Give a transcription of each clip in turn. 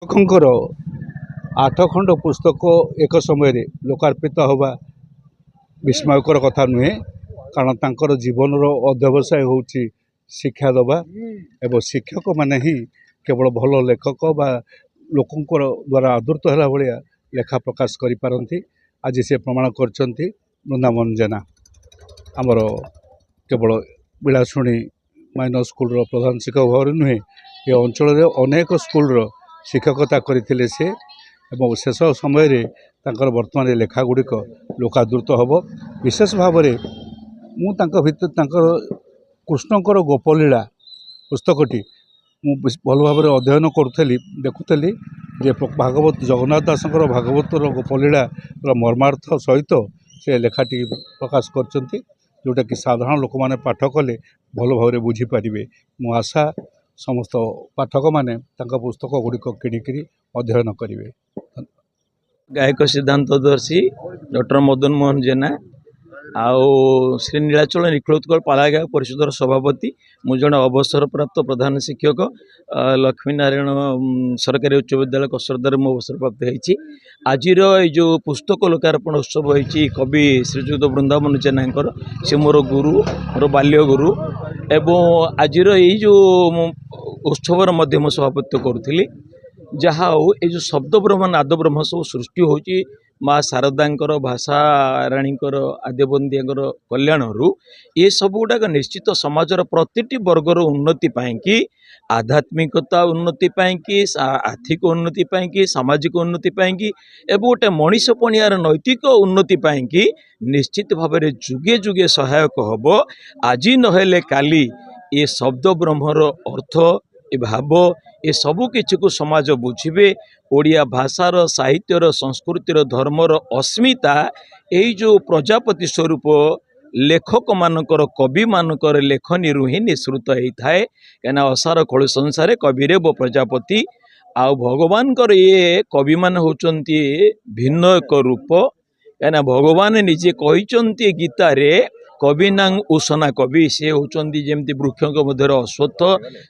लेखकर 8 खंड पुस्तक एक समय लोकार्पित होगा विस्मयकर कथा नुहे। कारण तांकर जीवन अध्यवसाय हूँ शिक्षा दबा एवं शिक्षक माने ही केवल भल लेखक बा लोकंर द्वारा आदृत है भाया लेखा प्रकाश करि आज से प्रमाण करछंती। वृंदावन जेना आमर केवल बिलासुणी माइनर स्कूल प्रधान शिक्षक भाव नुहे ये अंचल अनेक स्कूल शिक्षकता करते से एवं शेष समय तांकर वर्तमान लेखा गुड़िक लोकादृत हम। विशेष भाव में मुझर कृष्णकर गोपलीला पुस्तकटी भल भाव अध्ययन करुली देखुली जे भागवत जगन्नाथ दासर भागवतर गोपलीला मर्मार्थ सहित से लेखाटी प्रकाश करछंती जोटा कि साधारण लोक मैंने पाठ कले भल भाव बुझीपारे। मो आशा समस्त पाठक मैंने पुस्तक गुड़िक किणिकी अध्ययन करेंगे। गायक सिद्धांतदर्शी डॉक्टर मदन मोहन जेना आउ श्री नीलाचल निखिलोत्कल पालागाय परिषदर सभापति मु जड़े अवसर प्राप्त प्रधान शिक्षक लक्ष्मीनारायण सरकारी उच्च विद्यालय कसरदार मु अवसर प्राप्त होती। आज जो पुस्तक लोकार्पण उत्सव होती कवि श्रीजुक्त वृंदावन जेना से मोर गुरु मोर बाल्य गुरु एवं आज जो उत्सवर मध्य सभापत्य करुली जहाँ ये जो शब्द ब्रह्म नाद ब्रह्म सब सृष्टि होची माँ शारदांकर भाषा राणीकर आद्यबंदियार कल्याण ये सब गुड़ाक निश्चित समाजर प्रतिटी वर्गर उन्नति पाई आध्यात्मिकता उन्नति पाई आर्थिक उन्नति पाई सामाजिक उन्नति पाई एवं गोटे मनीष पणियार नैतिक उन्नति पाई निश्चित भाव में जुगे जुगे सहायक हम। आज नहेले काली ये शब्द ब्रह्मर अर्थ ये भाव ये सबू किसी को समाज बुझे ओडिया भाषार साहित्यर संस्कृतिर धर्मर अस्मिता यही जो प्रजापति स्वरूप लेखक मानकर कवि मानकर लेखनी ही निश्रुत होता है। कहीं असार कलु संसार कविरे वो प्रजापति आ भगवान ये कवि मान होचंती भिन्न एक रूप। कहीं भगवान निजे कहते गीतारे कविनांग उषना कवि से होचंती जेमती वृक्ष मध्य अश्वत्थ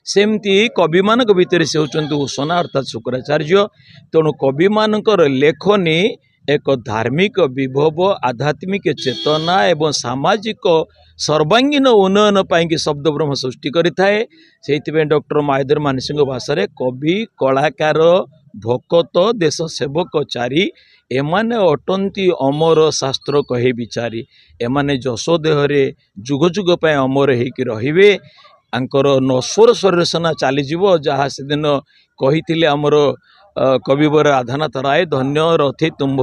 सेमती कवि मानक भितर से होचंती उषना अर्थात शुक्राचार्य। तेणु कवि मानकर लेखनी एक धार्मिक विभव आध्यात्मिक चेतना एवं सामाजिक सर्वांगीन उन्नयन पाई शब्द ब्रह्म सृष्टि करें। से डॉक्टर मायाधर मानसिंह भाषा कवि कलाकार भकत देश सेवक चारी एमाने अटंती अमर शास्त्र कहे विचारी एमाने जशो देहरे जुग जुग पाए अमर होकर रहिबे। आंकर नश्वर शरीरसेना चलीज जहाँ से दिन कही आमर कविवर राधानाथ राय धन्य रथी तुम्भ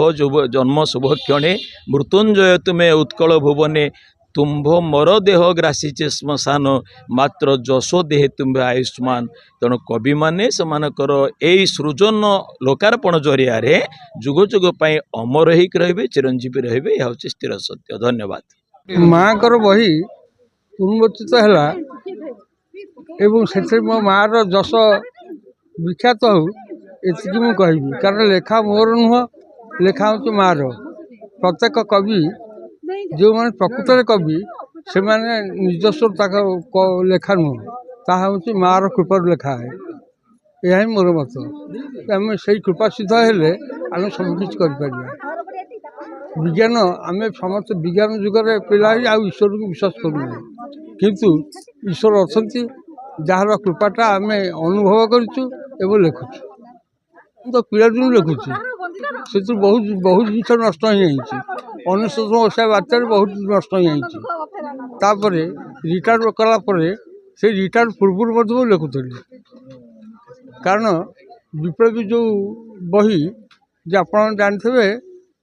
जन्म शुभ क्षणे मृत्युंजय तुम्हें उत्कल भुवने तुम्भ मर देह ग्रासीचे श्मशान मात्र जशो देहे तुम्भे आयुष्मान। तेणु कवि माने समानकर यही सृजन लोकार्पण जरिया जुग जुग पाई अमर होकर रहिबे चिरंजीवी रहिबे यह हूँ स्थिर सत्य। धन्यवाद। माँ कर बही उन्मोचित है एवं से मो मार जश विख्यात हो ये मुझे कहबी। कारण लेखा मोर नुह लेखा हूँ मार। प्रत्येक कवि जो मैंने प्रकृत कवि से मैंने निजस्व लेखा नुह ताहा हूँ मार कृपार लेखा है। यह मोर मत आम से कृपा सिद्ध हेले आम सबकि कर विज्ञान आम समस्त विज्ञान जुगे पिला ईश्वर को विश्वास करूँ किंतु ईश्वर अच्छा जार कृपाटा आम अनुभव करूँ लिखुचु। तो पिला दिन लिखुची से बहुत बहुत जिस नष्ट हो 1990 बात्यार बहुत नष्ट हो रिटायर कलापर से रिटायर पूर्व लिखुली। कारण विप्लवी जो बही जे आप जानते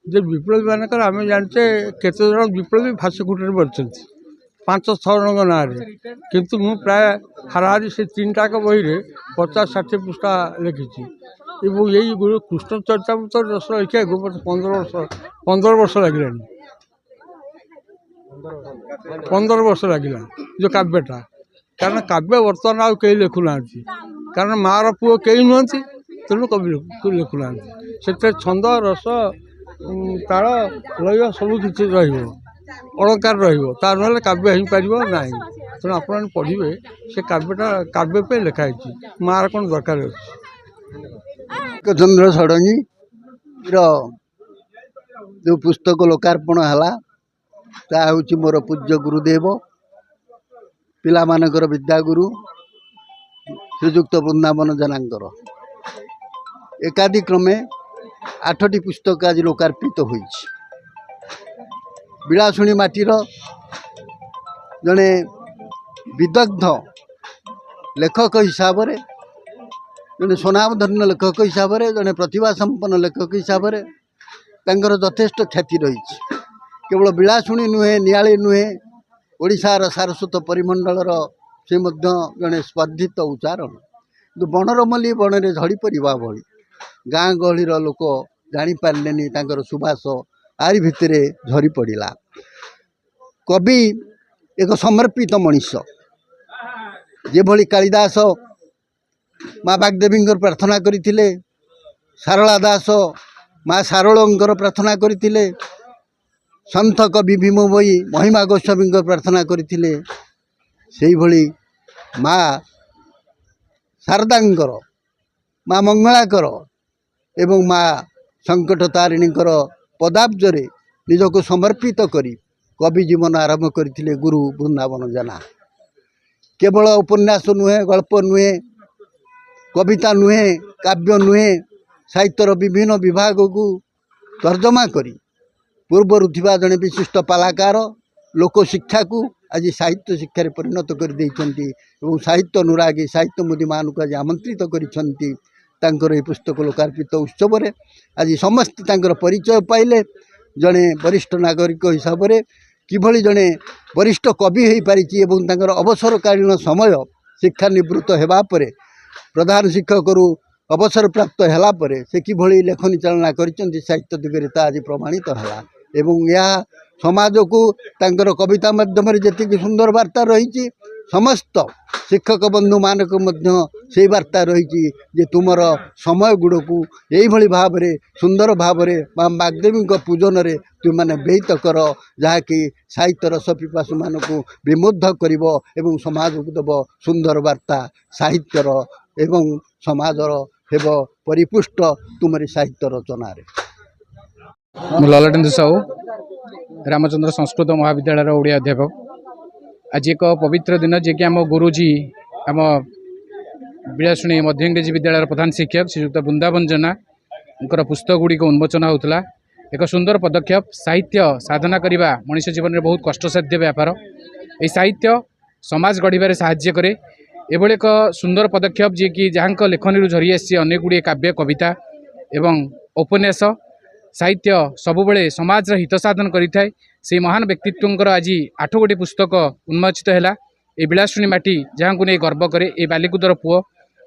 जे विप्लवी मानक आम जानते केते जन विप्लवी फाँसीखुंटे मरते 5-6 जन ना किंतु मु प्राय हाराहारी से 3टाक बही 50-60 पृष्ठा लिखी एवं यही कृष्ण चरितमृत रस लिखा मत 15 वर्ष लगे 15 वर्ष लगे जो काव्यटा। कारण काव्य बर्तमान आउ कई लिखुना कारण मार पुओ कई नुहति तेणु कवि लिखुना से छंद रस ताल लय सब किसी अलंकार रा ना काव्य हो पार ना। तेणु आप पढ़े से काव्यटा काव्य पे लिखाई मार कौन दरकार अच्छे। चंद्र षडंगी जो पुस्तक लोकार्पण है ता हूँ मोर पूज्य गुरुदेव पिला मानकर विद्यागुरु श्रीजुक्त वृंदावन जनांकर एकादिक्रमे 8टी पुस्तक आज लोकार्पित हो बिलासुणी माटीर जड़े विदग्ध लेखक हिसाब से जड़े स्वनामधन्य लेखक हिसाब से जड़े प्रतिभा संपन्न लेखक हिसाब से तांकर यथेष्ट ख्याति रही केवल बिलासुणी नुहे नियाली नुहे ओडिशार सारस्वत परिमंडलर से जड़े स्पर्धित उच्चारण किंतु बनरमल्ली बन में झड़ी पड़ा भली गाँ गहलीर लोक जापारे तांकर सुबास आरी भितर झरी पड़ा कवि एक समर्पित मनीष जेभली कालिदास माँ बागदेवी प्रार्थना करते सारला दास माँ सारलंकर प्रार्थना करते सन्थ कवि भीम भई महिमा गोस्वामी प्रार्थना करते से भली माँ शारदांकर माँ मंगलाकर एवं माँ संकट तारिणीकर पदाब्जरे निजक समर्पित करी कवि जीवन आरंभ करते गुरु वृंदावन जना केवल उपन्यास नुहे गल्प नुहे कविता नुहे काव्य नुहे साहित्यर विभिन्न विभाग को तर्जमा करी पूर्वर थिबा जड़े विशिष्ट पालाकार लोक शिक्षा को आज साहित्य शिक्षा परिणत कर देइछन्ति एवं साहित्य अनुरागी साहित्य मुदी मान को आज आमंत्रित करिछन्ति तांकर ए पुस्तक लोकार्पित उत्सव रे आज समस्त तांकर परिचय पाइले जड़े वरिष्ठ नागरिक हिसाब से किभली जड़े वरिष्ठ कवि हो पारिछि एवं तांकर अवसरकालीन समय शिक्षा निवृत्त हेबा परे प्रधान शिक्षक अवसर प्राप्त हैला परे से किभली लेखनी चालना करिसेंति साहित्य दिगरे ता आज प्रमाणित हैला एवं यह समाज को तांकर कविता माध्यम जी सुंदर वार्ता रही समस्त शिक्षक बंधु मानक मध्य से वार्ता रही जे तुमर समय गुड़ को यही भाव में सुंदर भाव में माँ बागदेवी पूजन रे तुम मैंने व्ययित कर जहाँकि साहित्य रस पिपासु मान को विमुग्ध कर समाज को देव सुंदर वार्ता साहित्यर एवं समाजर हेब परिपुष्ट तुमरी साहित्य रचना ललटेन्दु साहू रामचंद्र संस्कृत महाविद्यालय ओडिया अध्यापक आज एक पवित्र दिन जे कि आम गुरुजी आम बिलासुणी मध्य इंग्रेजी विद्यालय प्रधान शिक्षक श्रीजुक्त वृंदावन जना पुस्तक गुड़िक उन्मोचन होता एक सुंदर पदक्षेप साहित्य साधना करने मनुष्य जीवन में बहुत कष्टसाध्य व्यापार ये साहित्य समाज गढ़ साहाय्य करे एभली एक सुंदर पदक्षेप जी कि जहाँ लेखनी झरी आसी अनेक गुड़िए काव्य कविता एवं उपन्यास साहित्य सबुबले समाज हित साधन करिथाय से महान व्यक्तित्व आज 8 गोटी पुस्तक उन्मोचित है ये बिलासुणी माटी जहाँ को नहीं गर्व करे ये बालिकुदर पुओ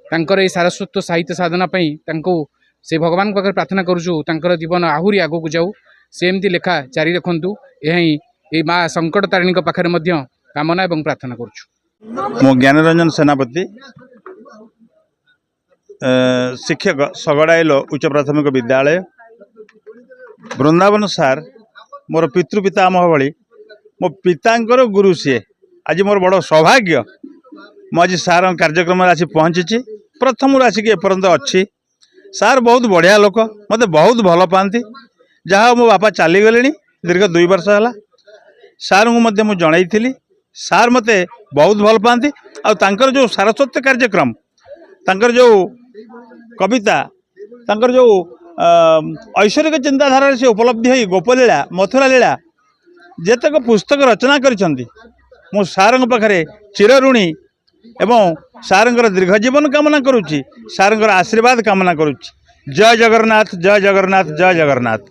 तांकर ये सारस्वत साहित्य साधना से भगवान पाखे प्रार्थना करुचु जीवन आहुरी आगू जाऊ से एमती लेखा जारी रखु यही माँ संकट तारिणी पाखे कामना और प्रार्थना करुचु। मो ज्ञानरंजन सेनापति शिक्षक सगड़ाइल उच्च प्राथमिक विद्यालय वृंदावन सार मोर पितृपितामह भली मो पितांकर गुरु सी आज मोर बड़ सौभाग्य मुझे सार कार्यक्रम आसी पहुँची प्रथम आसिक एपर्यंत अच्छी सार बहुत बढ़िया लोक मत बहुत भल पाती जहाँ मो बापा चलीगले दीर्घ 2 वर्ष है सार को मुझे जनई सार मते बहुत भल पाती आर जो सारस्वत कार्यक्रम तांकर जो कविता तांकर जो ऐश्वरिक चिंताधारा से उपलब्धि हो गोपलीला मथुरा लीला जेतक पुस्तक रचना करिसेंती मो सार पाखे चिरऋणी एवं सारंकर दीर्घ जीवन कामना करुच्ची सारंकर आशीर्वाद कामना करुच्ची। जय जगन्नाथ जय जगन्नाथ जय जगन्नाथ।